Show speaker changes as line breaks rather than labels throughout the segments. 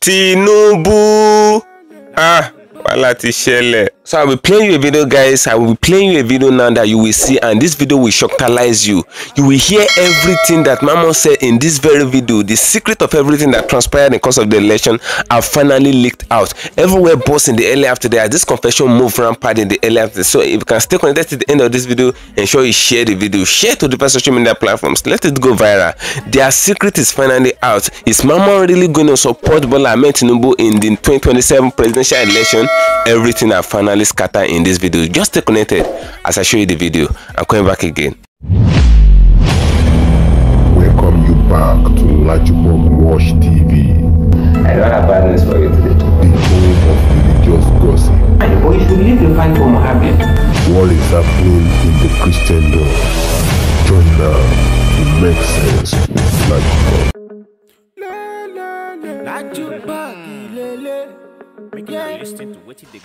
Tinubu. Wala ti ṣẹlẹ̀. So I will be playing you a video, guys. I will be playing you a video now that you will see, and this video will shocktalize you. You will hear everything that Mama said in this very video. The secret of everything that transpired in the course of the election are finally leaked out. Everywhere boss in the early after there, this confession moved rampant in the early after. So if you can stay connected to the end of this video, ensure you share the video. Share to the different social media platforms. Let it go viral. Their secret is finally out. Is Mama really going to support Bola Ahmed Tinubu in the 2027 presidential election? Everything are finally scattered in this video. Just stay connected as I show you the video. I'm coming back again.
Welcome you back to LAJUPOG Watch TV.
I don't have bad news for you today.
The home of religious gossip.
But you should believe the fight for Mohammed.
What is happening in the Christendom? Join now to make sense with LAJUPOG.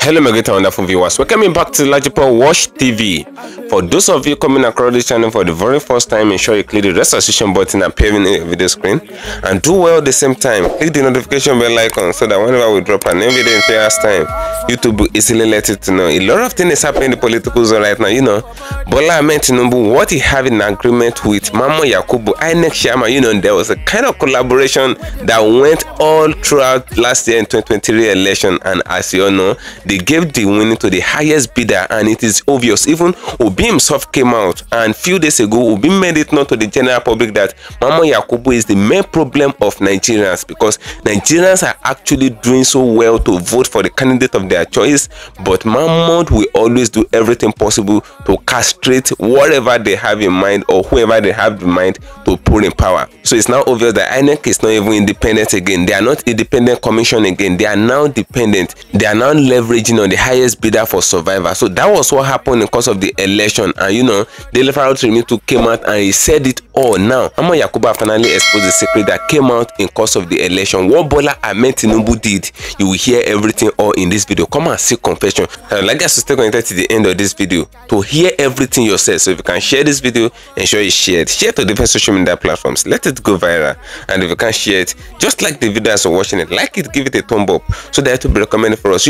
Hello my great and wonderful viewers, welcome back to LAJUPOG Watch TV. For those of you coming across this channel for the very first time, ensure you click the registration button appearing in the video screen, and do well at the same time, click the notification bell icon so that whenever we drop a new video in 3 hours time, YouTube will easily let you to know. A lot of things is happening in the political zone right now. Bola Ahmed Tinubu, what he have in agreement with Mama Yakubu, INEC Shama, there was a kind of collaboration that went all throughout last year in 2023 election, and as you all know, they gave the winning to the highest bidder, and it is obvious. Even Obi himself came out, and few days ago Obi made it known to the general public that Mama Yakubu is the main problem of Nigerians, because Nigerians are actually doing so well to vote for the candidate of their choice, but Mahmoud will always do everything possible to castrate whatever they have in mind or whoever they have in mind to put in power. So it's now obvious that INEC is not even independent again. They are not independent commission again. They are now dependent. They are now leveraging on the highest bidder for survival. So that was what happened in the course of the election. And the FAROTIMI came out and he said it all. Now Mama Yakubu finally exposed the secret that came out in course of the election. What Bola Ahmed Tinubu did, you will hear everything all in this video. Come and see confession. I would like us to stay connected to the end of this video to hear everything yourself. So if you can share this video, ensure you share it. Share to different social media platforms. Let it go viral. And if you can share it, just like the video as you're watching it, like it, give it a thumb up so that it will be recommended for us.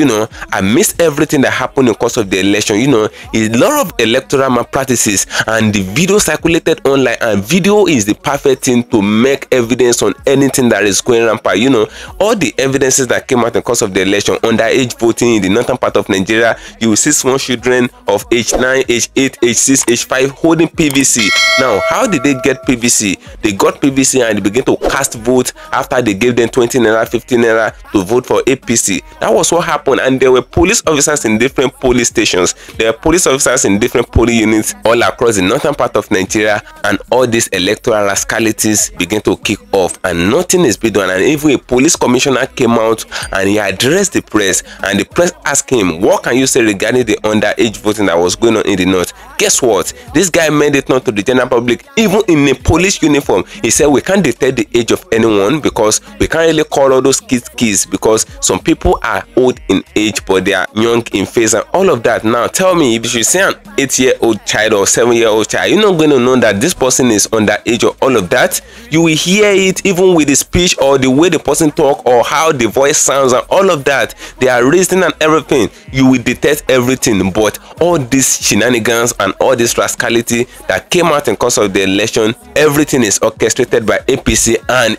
I missed everything that happened in the course of the election. A lot of electoral malpractices, and the video circulated online, and video is the perfect thing to make evidence on anything that is going rampant. All the evidences that came out in the course of the election, underage voting in the northern part of Nigeria, you will see small children of age 9, age 8, age 6, age 5 holding PVC. Now, how did they get PVC? They got PVC and they began to cast votes after they gave them 20 naira, 15 naira to vote for APC. That was what happened, and there were police officers in different police stations. There were police officers in different police units all across the northern part of Nigeria, and all these electoral rascalities began to kick off, and nothing is being done. And even a police commissioner came out and he addressed the press, and the press asked him, what can you say regarding the underage voting that was going on in the north? Guess what? This guy made it known to the general public, even in a police uniform. He said we can't detect the age of anyone because we can't really call all those kids because some people are old in age but they are young in face and all of that. Now tell me, if you see an 8-year-old child or 7-year-old child, you're not going to know that this person is underage or all of that. You will hear it even with the speech or the way the person talk or how the voice sounds and all of that. They are reasoning and everything. You will detect everything, but all these shenanigans and all this rascality that came out in course of the election, everything is orchestrated by APC, and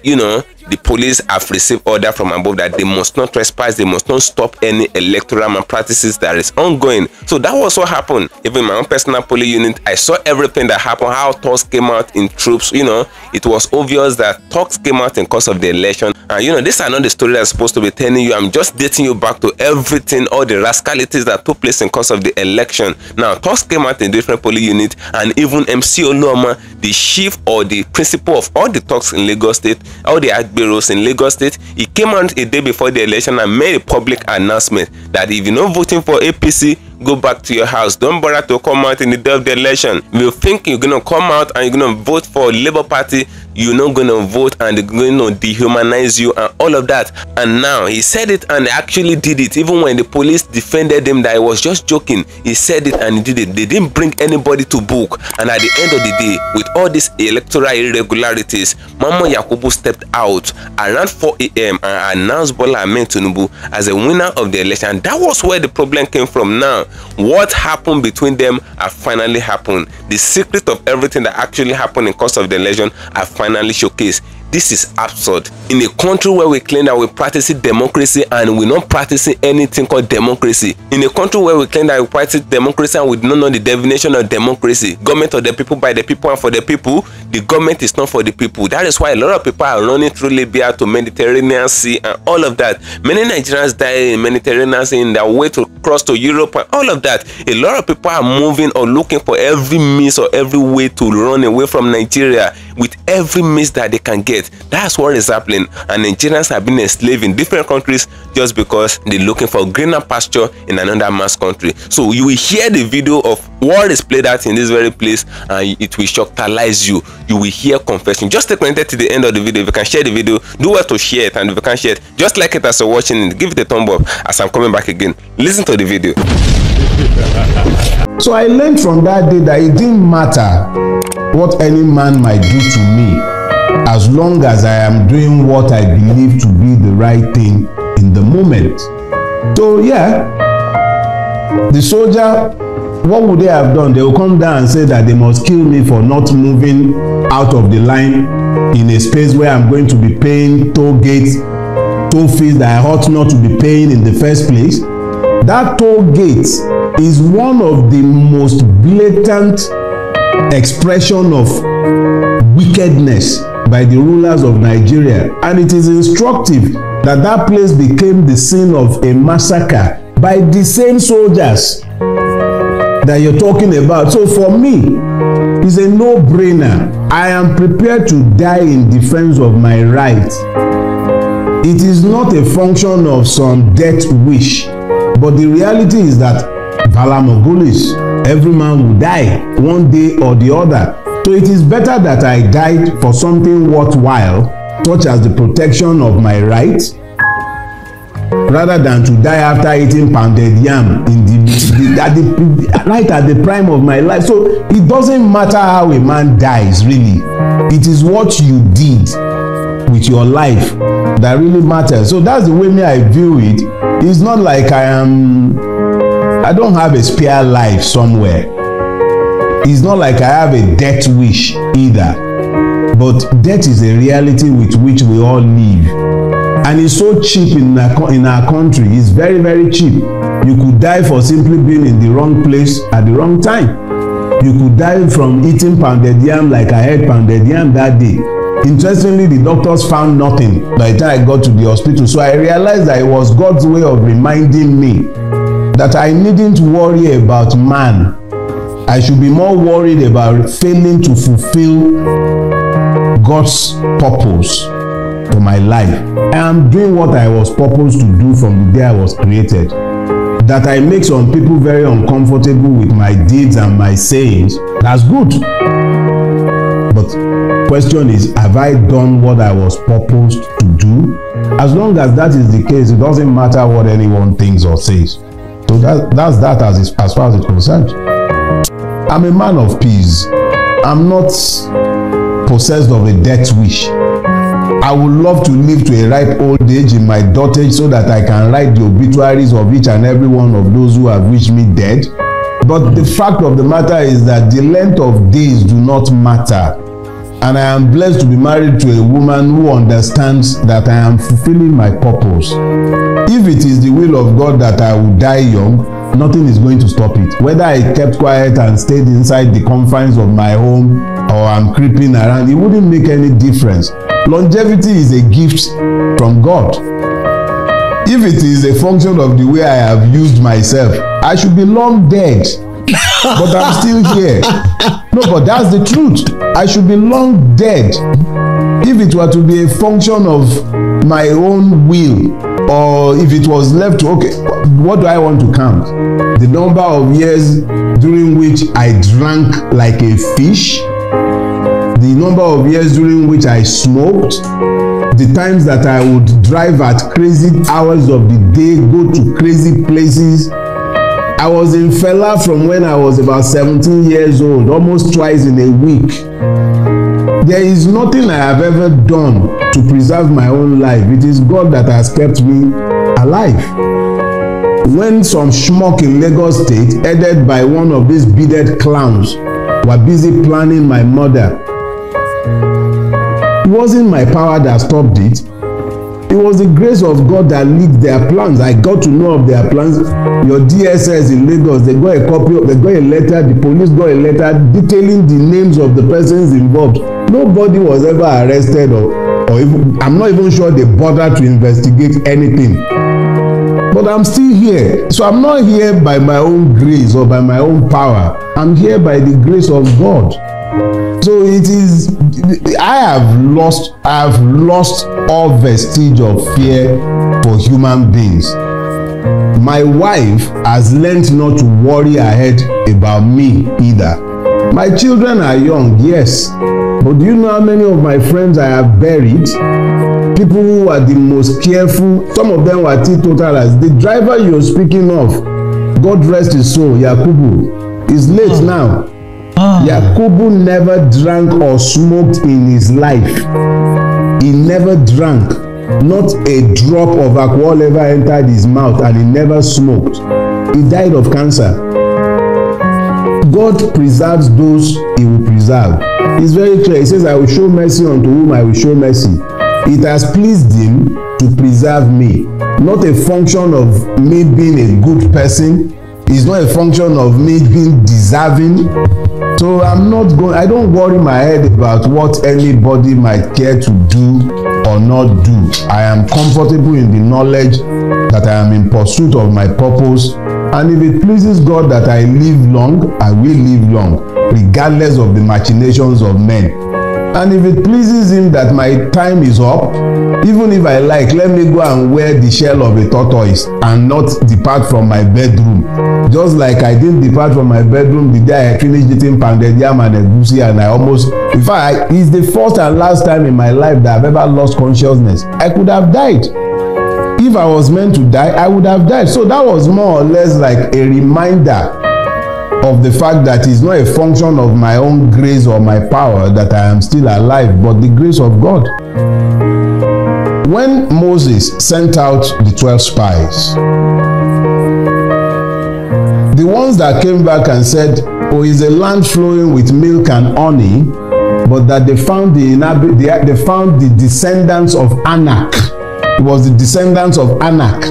the police have received order from above that they must not trespass, they must not stop any electoral malpractices that is ongoing. So that was what happened. Even my own personal police unit, I saw everything that happened, how talks came out in troops. It was obvious that talks came out in course of the election. And these are not the story that's supposed to be telling you. I'm just dating you back to everything, all the rascalities that took place in course of the election. Now talks came out in different police units, and even MC Oloma, the chief or the principal of all the talks in Lagos State, all the bureaus in Lagos State, he came out a day before the election and made a public announcement that if you're not voting for APC, go back to your house. Don't bother to come out in the day of the election. If you think you're gonna come out and you're gonna vote for Labour Party, you're not going to vote and they're going to dehumanize you and all of that. And now he said it and actually did it. Even when the police defended him that he was just joking, he said it and he did it. They didn't bring anybody to book. And at the end of the day, with all these electoral irregularities, Mama Yakubu stepped out around 4 a.m. and announced Bola Ahmed Tinubu as a winner of the election. And that was where the problem came from. Now, what happened between them have finally happened. The secret of everything that actually happened in course of the election have finally showcased. This is absurd. In a country where we claim that we're practicing democracy and we're not practicing anything called democracy. In a country where we claim that we practice democracy and we don't know the definition of democracy. Government of the people, by the people, and for the people. The government is not for the people. That is why a lot of people are running through Libya to Mediterranean Sea and all of that. Many Nigerians die in Mediterranean Sea in their way to cross to Europe and all of that. A lot of people are moving or looking for every means or every way to run away from Nigeria with every means that they can get. That's what is happening, and Nigerians have been enslaved in different countries just because they're looking for greener pasture in another man's country. So you will hear the video of what is played out in this very place and it will shocktalize you. You will hear confession. Just stay connected to the end of the video. If you can share the video, do well to share it, and if you can share it, just like it as you're watching it, give it a thumb up as I'm coming back again. Listen to the video.
So I learned from that day that it didn't matter what any man might do to me, as long as I am doing what I believe to be the right thing in the moment. So yeah, the soldier, what would they have done? They will come down and say that they must kill me for not moving out of the line in a space where I'm going to be paying toll gates, toll fees that I ought not to be paying in the first place. That toll gate is one of the most blatant expression of wickedness by the rulers of Nigeria, and it is instructive that that place became the scene of a massacre by the same soldiers that you're talking about. So for me, it's a no-brainer. I am prepared to die in defense of my rights. It is not a function of some death wish, but the reality is that Valamogulis, every man will die one day or the other. So it is better that I died for something worthwhile, such as the protection of my rights, rather than to die after eating pounded yam right at the prime of my life. So it doesn't matter how a man dies, really. It is what you did with your life that really matters. So that's the way I view it. It's not like I don't have a spare life somewhere. It's not like I have a death wish either. But death is a reality with which we all live. And it's so cheap in our country. It's very, very cheap. You could die for simply being in the wrong place at the wrong time. You could die from eating pounded yam like I had pounded yam that day. Interestingly, the doctors found nothing by the time I got to the hospital. So I realized that it was God's way of reminding me that I needn't worry about man. I should be more worried about failing to fulfill God's purpose for my life. I am doing what I was purposed to do from the day I was created. That I make some people very uncomfortable with my deeds and my sayings, that's good. But question is, have I done what I was purposed to do? As long as that is the case, it doesn't matter what anyone thinks or says. So that's that as far as it's concerned. I'm a man of peace. I'm not possessed of a death wish. I would love to live to a ripe old age in my dotage so that I can write the obituaries of each and every one of those who have wished me dead. But the fact of the matter is that the length of days do not matter. And I am blessed to be married to a woman who understands that I am fulfilling my purpose. If it is the will of God that I will die young, nothing is going to stop it. Whether I kept quiet and stayed inside the confines of my home or I'm creeping around, it wouldn't make any difference. Longevity is a gift from God. If it is a function of the way I have used myself, I should be long dead. But I'm still here. No, but that's the truth. I should be long dead. If it were to be a function of my own will, or if it was left to, okay, what do I want to count? The number of years during which I drank like a fish? the number of years during which I smoked, the times that I would drive at crazy hours of the day, go to crazy places. I was in Fela from when I was about 17 years old, almost twice in a week. There is nothing I have ever done to preserve my own life. It is God that has kept me alive. When some schmuck in Lagos State, headed by one of these bearded clowns, were busy planning my murder, it wasn't my power that stopped it. It was the grace of God that leaked their plans. I got to know of their plans. Your DSS in Lagos, they got a copy, they got a letter, the police got a letter detailing the names of the persons involved. Nobody was ever arrested or even, I'm not even sure they bothered to investigate anything. But I'm still here. So I'm not here by my own grace or by my own power. I'm here by the grace of God. So it is, I have lost all vestige of fear for human beings. My wife has learned not to worry ahead about me either. My children are young, yes, but do you know how many of my friends I have buried? People who are the most careful, some of them were teetotalers. The driver you're speaking of, God rest his soul, Yakubu, is late now. Yakubu never drank or smoked in his life. He never drank. Not a drop of alcohol ever entered his mouth, and he never smoked. He died of cancer. God preserves those he will preserve. It's very clear. He says, I will show mercy unto whom I will show mercy. It has pleased him to preserve me. Not a function of me being a good person. It's not a function of me being deserving. So I don't worry my head about what anybody might care to do or not do. I am comfortable in the knowledge that I am in pursuit of my purpose. And if it pleases God that I live long, I will live long, regardless of the machinations of men. And if it pleases him that my time is up, even if I like, let me go and wear the shell of a tortoise and not depart from my bedroom. Just like I didn't depart from my bedroom the day I finished eating pounded yam and egusi, and I almost, in fact, it's the first and last time in my life that I've ever lost consciousness. I could have died. If I was meant to die, I would have died. So that was more or less like a reminder of the fact that it's not a function of my own grace or my power that I am still alive, but the grace of God. When Moses sent out the 12 spies, the ones that came back and said, oh, is a land flowing with milk and honey, but that they found the descendants of Anak. It was the descendants of Anak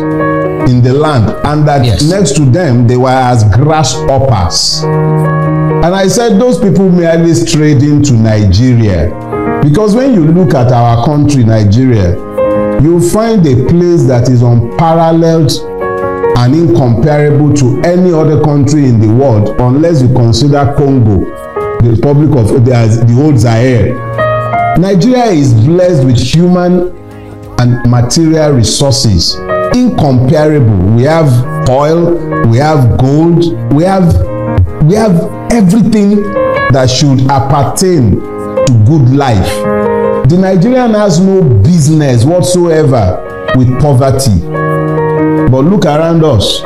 in the land, and that next to them they were as grasshoppers. And I said those people merely strayed into Nigeria, because when you look at our country, Nigeria, you'll find a place that is unparalleled and incomparable to any other country in the world, unless you consider Congo, the Republic of the old Zaire. Nigeria is blessed with human and material resources incomparable. We have oil, we have gold, we have everything that should appertain to good life. The Nigerian has no business whatsoever with poverty. But look around us.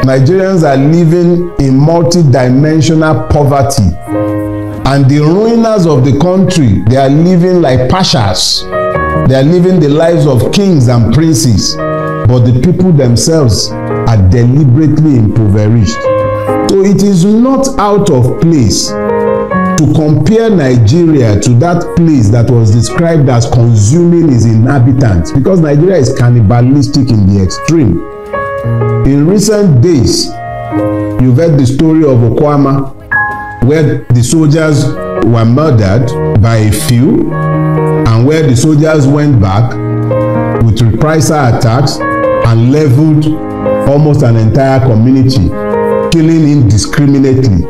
Nigerians are living in multi-dimensional poverty, and the ruiners of the country, they are living like pashas. They are living the lives of kings and princes, but the people themselves are deliberately impoverished. So it is not out of place to compare Nigeria to that place that was described as consuming its inhabitants, because Nigeria is cannibalistic in the extreme. In recent days, you've heard the story of Okwama, where the soldiers were murdered by a few, and where the soldiers went back with reprisal attacks and leveled almost an entire community, killing indiscriminately.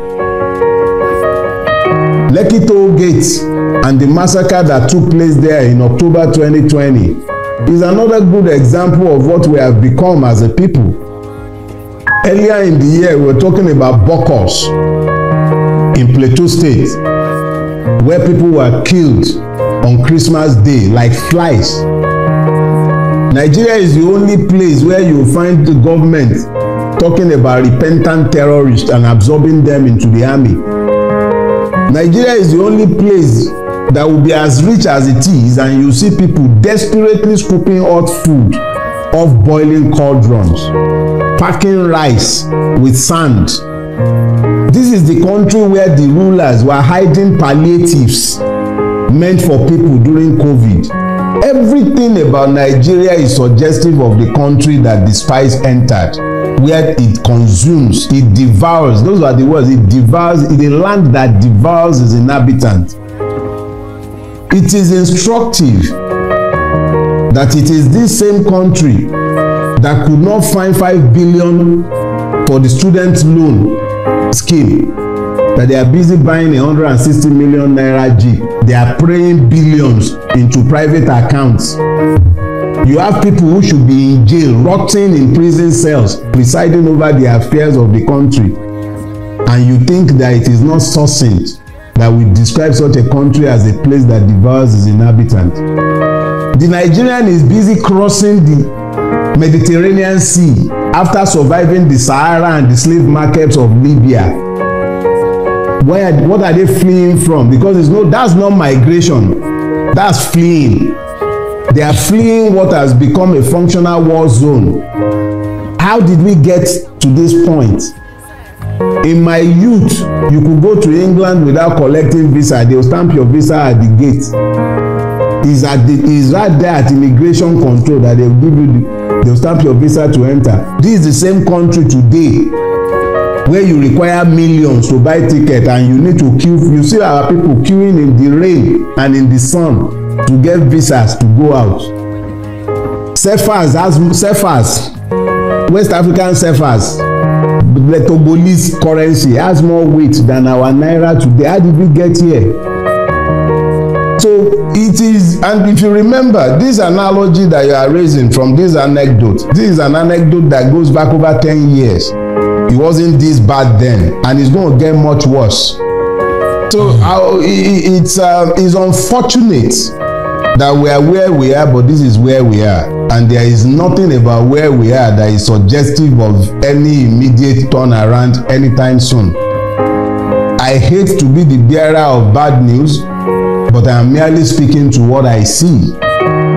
Lekki Toll Gate and the massacre that took place there in October 2020 is another good example of what we have become as a people. Earlier in the year, we were talking about Bokos in Plateau State. where people were killed on Christmas Day like flies. Nigeria is the only place where you find the government talking about repentant terrorists and absorbing them into the army. Nigeria is the only place that will be as rich as it is, and you see people desperately scooping hot food off boiling cauldrons, packing rice with sand. This is the country where the rulers were hiding palliatives meant for people during COVID. Everything about Nigeria is suggestive of the country that the spies entered, where it consumes, it devours. Those are the words. It devours. It's a land that devours its inhabitants. It is instructive that it is this same country that could not find 5 billion for the student loan scheme, that they are busy buying 160 million naira Jeep. They are praying billions into private accounts. You have people who should be in jail, rotting in prison cells, presiding over the affairs of the country. And you think that it is not succinct that we describe such a country as a place that devours its inhabitants. The Nigerian is busy crossing the Mediterranean Sea after surviving the Sahara and the slave markets of Libya. What are they fleeing from? Because that's not migration, that's fleeing. They are fleeing what has become a functional war zone. How did we get to this point? In my youth, you could go to England without collecting visa. They will stamp your visa at the gate. It's right there at immigration control that they will give you. They will stamp your visa to enter. This is the same country today where you require millions to buy ticket, and you need to queue. You see our people queuing in the rain and in the sun to get visas to go out. Cephas, West African Cephas, the Togolese currency has more weight than our naira today. How did we get here? So it is, and if you remember this analogy that you are raising from this anecdote, this is an anecdote that goes back over 10 years. It wasn't this bad then, and it's going to get much worse. So it's unfortunate that we are where we are, but this is where we are, and there is nothing about where we are that is suggestive of any immediate turnaround anytime soon. I hate to be the bearer of bad news, but I am merely speaking to what I see.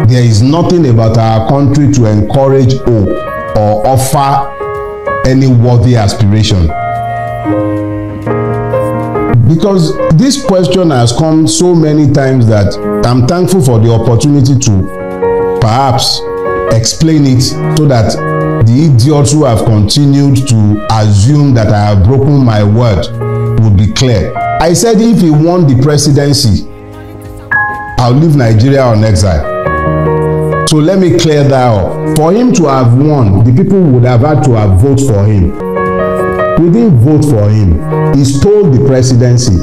There is nothing about our country to encourage hope or offer any worthy aspiration. Because this question has come so many times that I'm thankful for the opportunity to perhaps explain it, so that the idiots who have continued to assume that I have broken my word would be clear. I said if he won the presidency, I'll leave Nigeria on exile. So let me clear that up. For him to have won, the people would have had to have voted for him. We didn't vote for him. He stole the presidency.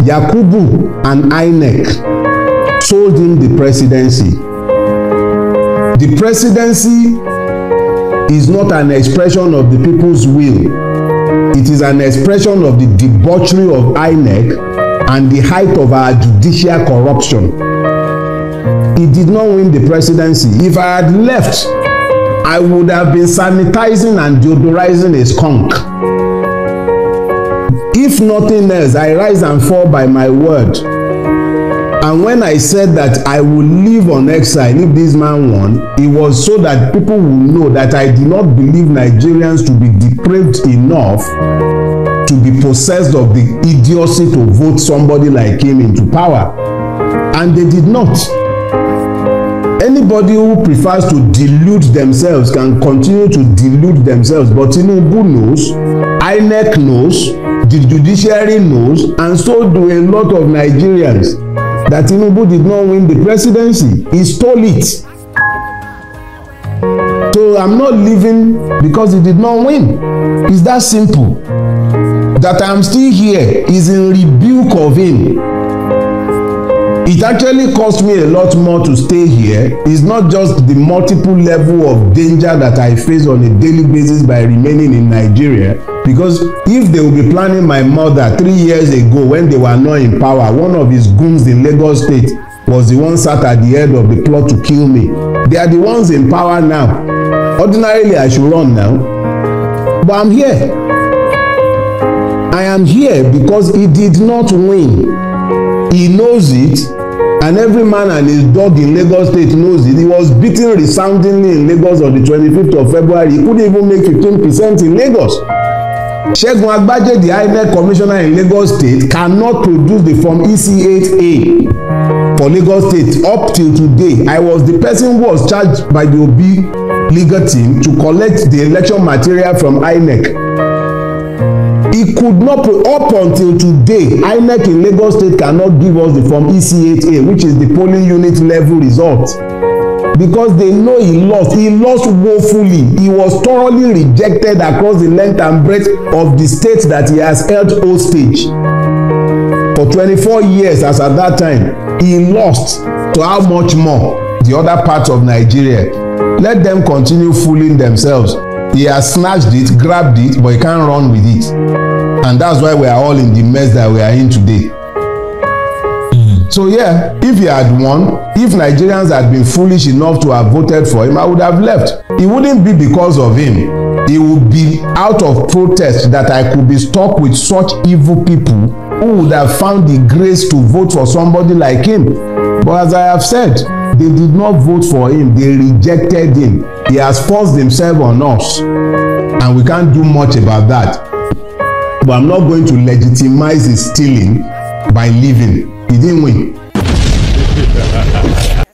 Yakubu and INEC sold him the presidency. The presidency is not an expression of the people's will. It is an expression of the debauchery of INEC and the height of our judicial corruption. He did not win the presidency. If I had left, I would have been sanitizing and deodorizing a skunk. If nothing else, I rise and fall by my word. And when I said that I would live on exile if this man won, it was so that people will know that I did not believe Nigerians to be depraved enough to be possessed of the idiocy to vote somebody like him into power. And they did not. Anybody who prefers to delude themselves can continue to delude themselves, but Tinubu knows, INEC knows, the judiciary knows, and so do a lot of Nigerians, that Tinubu did not win the presidency. He stole it. So I'm not leaving because he did not win. It's that simple. That I'm still here is in rebuke of him. It actually cost me a lot more to stay here. It's not just the multiple level of danger that I face on a daily basis by remaining in Nigeria, because if they will be planning my murder 3 years ago when they were not in power, one of his goons in Lagos State was the one sat at the head of the plot to kill me. They are the ones in power now. Ordinarily, I should run now, but I'm here. I am here because he did not win. He knows it, and every man and his dog in Lagos State knows it. He was beaten resoundingly in Lagos on the 25th of February. He couldn't even make 15% in Lagos. Segun Agbaje, the INEC commissioner in Lagos State, cannot produce the form EC8A for Lagos State up till today. I was the person who was charged by the Obi legal team to collect the election material from INEC. He could not, up until today, INEC in Lagos State cannot give us the form EC8A, which is the polling unit level result, because they know he lost. He lost woefully. He was thoroughly rejected across the length and breadth of the state that he has held hostage for 24 years. As at that time, he lost. So how much more the other parts of Nigeria? Let them continue fooling themselves. He has snatched it, grabbed it, but he can't run with it. And that's why we are all in the mess that we are in today. So yeah, if he had won, if Nigerians had been foolish enough to have voted for him, I would have left. It wouldn't be because of him. It would be out of protest that I could be stuck with such evil people who would have found the grace to vote for somebody like him. But as I have said, they did not vote for him. They rejected him. He has forced himself on us, and we can't do much about that. But I'm not going to legitimize his stealing by leaving. He didn't win.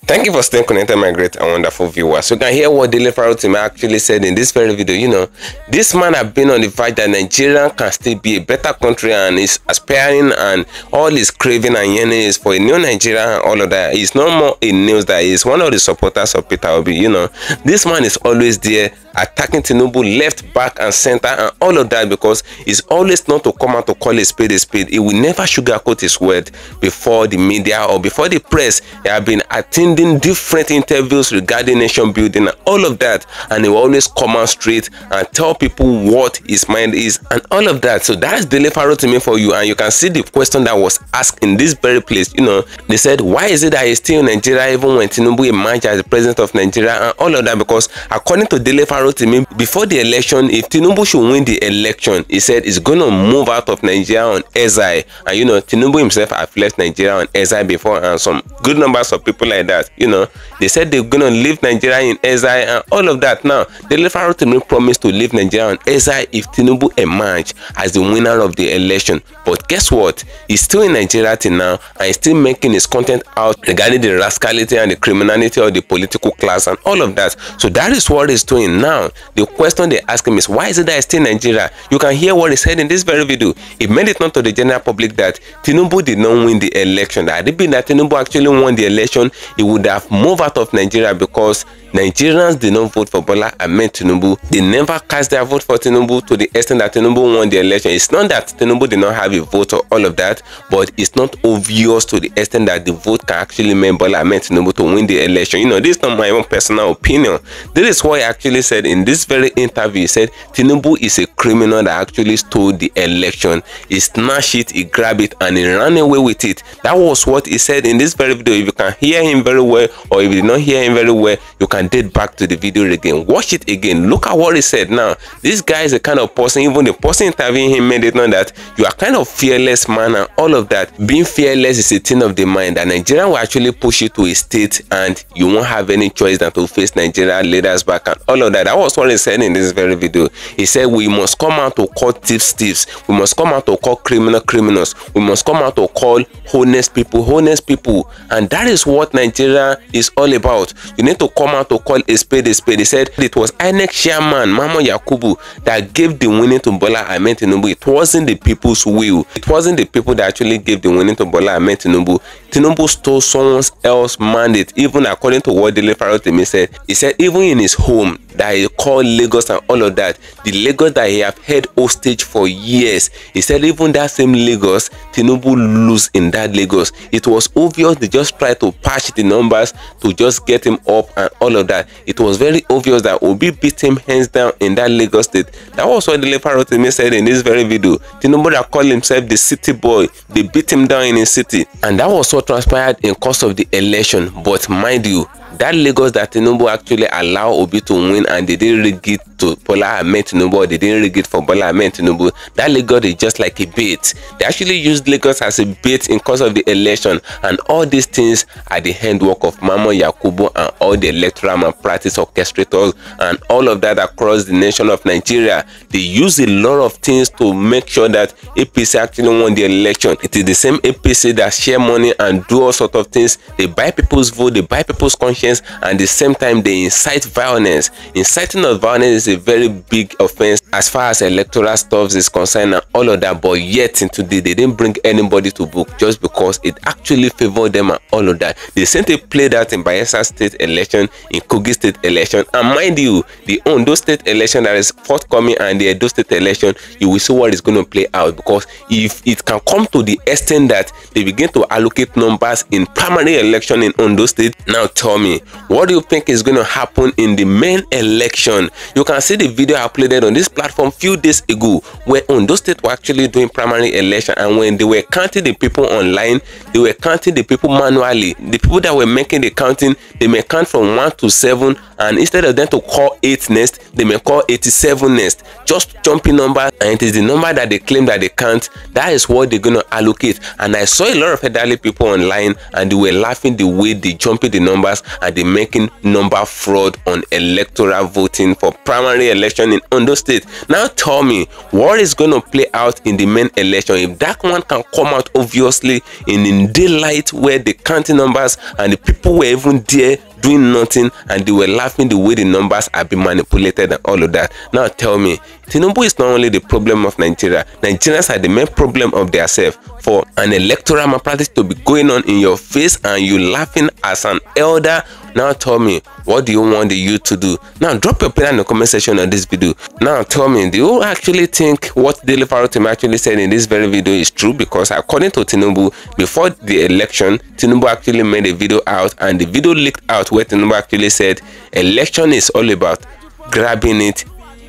Thank you for staying connected, my great and wonderful viewers. So you can hear what Dele FAROTIMI actually said in this very video. You know, this man has been on the verge that Nigeria can still be a better country, and is aspiring, and all his craving and yearning is for a new Nigeria and all of that. He's no more a news that is one of the supporters of Peter Obi. You know, this man is always there attacking Tinubu left, back and center and all of that, because he's always not to come out to call a spade a spade. He will never sugarcoat his word before the media or before the press. He has been attending different interviews regarding nation building and all of that, and he will always come out straight and tell people what his mind is and all of that. So that's Dele FAROTIMI for you, and you can see the question that was asked in this very place. You know, they said, why is it that he's still in Nigeria even when Tinubu emerged as the president of Nigeria and all of that? Because according to Dele FAROTIMI, before the election, if Tinubu should win the election, he said he's going to move out of Nigeria on exile. And you know, Tinubu himself have left Nigeria on exile before, and some good numbers of people like that. You know, they said they're going to leave Nigeria in exile and all of that. Now, Dele FAROTIMI promised to leave Nigeria on exile if Tinubu emerged as the winner of the election. But guess what? He's still in Nigeria till now, and he's still making his content out regarding the rascality and the criminality of the political class and all of that. So that is what he's doing now. The question they ask him is, why is it that he's still in Nigeria? You can hear what he said in this very video. He made it known to the general public that Tinubu did not win the election. That had it been that Tinubu actually won the election, he would have moved out of Nigeria, because Nigerians did not vote for Bola Ahmed Tinubu. They never cast their vote for Tinubu to the extent that Tinubu won the election. It's not that Tinubu did not have a vote or all of that, but it's not obvious to the extent that the vote can actually make Bola Ahmed Tinubu to win the election. You know, this is not my own personal opinion. This is what he actually said in this very interview. He said Tinubu is a criminal that actually stole the election. He snatched it, he grabbed it, and he ran away with it. That was what he said in this very video. If you can hear him very well, or if you did not hear him very well, you can date back to the video again, watch it again, look at what he said. Now, this guy is a kind of person, even the person interviewing him made it known that you are kind of fearless man and all of that. Being fearless is a thing of the mind, and Nigeria will actually push you to a state and you won't have any choice than to face Nigeria leaders back and all of that. That was what he said in this very video. He said we must come out to call thieves, we must come out to call criminals, we must come out to call honest people, and that is what Nigeria is all about. You need to come out to call a spade a spade. He said it was INEC chairman Mama Yakubu that gave the winning to Bola Ahmed Tinubu. It wasn't the people's will. It wasn't the people that actually gave the winning to Bola Ahmed Tinubu. Tinubu stole someone else's mandate. Even according to what Dele FAROTIMI said, he said even in his home, that he called Lagos and all of that, the Lagos that he have held hostage for years. He said even that same Lagos, Tinubu lose in that Lagos. It was obvious they just tried to patch the numbers to just get him up and all of that. It was very obvious that Obi beat him hands down in that Lagos state. That was what the FAROTIMI said in this very video. Tinubu that called himself the city boy, they beat him down in his city, and that was what transpired in course of the election. But mind you, that Lagos that Tinubu actually allowed Obi to win and they didn't rig it to Bola Ahmed Tinubu, or they didn't rig it for Bola Ahmed Tinubu, that Lagos is just like a bait. They actually used Lagos as a bait in course of the election, and all these things are the handwork of Mama Yakubu and all the electoral malpractice orchestrators and all of that across the nation of Nigeria. They use a lot of things to make sure that APC actually won the election. It is the same APC that share money and do all sorts of things. They buy people's vote, they buy people's conscience, and at the same time they incite violence. Inciting of violence is a very big offense as far as electoral stuff is concerned and all of that, but yet in today they didn't bring anybody to book just because it actually favored them and all of that. The same thing played out in Bayelsa state election, in Kogi state election, and mind you, the Ondo state election that is forthcoming and the Edo state election, you will see what is going to play out, because if it can come to the extent that they begin to allocate numbers in primary election in Ondo state, now tell me, what do you think is going to happen in the main election? You can see the video I uploaded on this platform few days ago where Ondo state were actually doing primary election, and when they were counting the people online, they were counting the people manually. The people that were making the counting, they may count from 1 to 7, and instead of them to call 8 next, they may call 87 next. Just jumping numbers, and it is the number that they claim that they count. That is what they're going to allocate. And I saw a lot of elderly people online, and they were laughing the way they jumping the numbers and they making number fraud on electoral voting for primary election in Ondo state. Now tell me, what is going to play out in the main election? If that one can come out obviously in daylight where the counting numbers and the people were even there doing nothing and they were laughing the way the numbers are being manipulated and all of that. Now tell me, Tinubu is not only the problem of Nigeria. Nigerians are the main problem of themselves. For an electoral malpractice to be going on in your face and you laughing as an elder, now tell me, what do you want the youth to do? Now drop your opinion in the comment section on this video. Now tell me, do you actually think what the FAROTIMI actually said in this very video is true? Because according to Tinubu, before the election, Tinubu actually made a video out, and the video leaked out where Tinubu actually said election is all about grabbing it,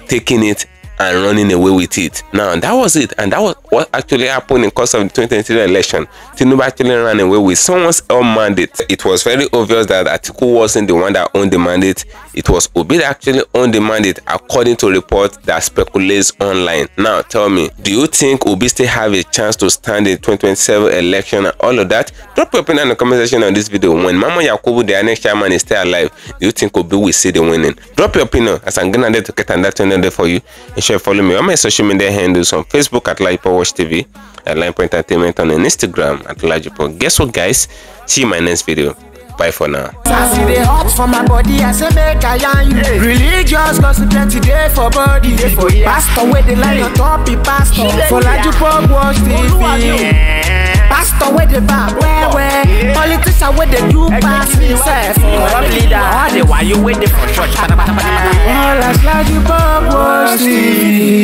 taking it, and running away with it. Now that was it, and that was what actually happened in course of the 2023 election. Tinubu actually ran away with someone's own mandate. It was very obvious that Atiku wasn't the one that owned the mandate. It was Obi that actually owned the mandate, according to reports that speculates online. Now tell me, do you think Obi still have a chance to stand in 2027 election and all of that? Drop your opinion in the comment section on this video. When Mama Yakubu, the next chairman, is still alive, do you think Obi will see the winning? Drop your opinion, as I'm gonna to get that channel there for you. And sure, follow me on my social media handles on Facebook at LAJUPOG TV, at LAJUPOG Entertainment, on Instagram at LAJUPOG. Guess what, guys? See you in my next video. Bye for now.
I see the hot for my body, I say make I yarn you. Religious gossip plenty day for body. Pastor with the line on top, the pastor for LAJUPOG Watch TV. Pastor with the bar, where politician with the do pass himself. Why you waiting for church? All as LAJUPOG Watch TV.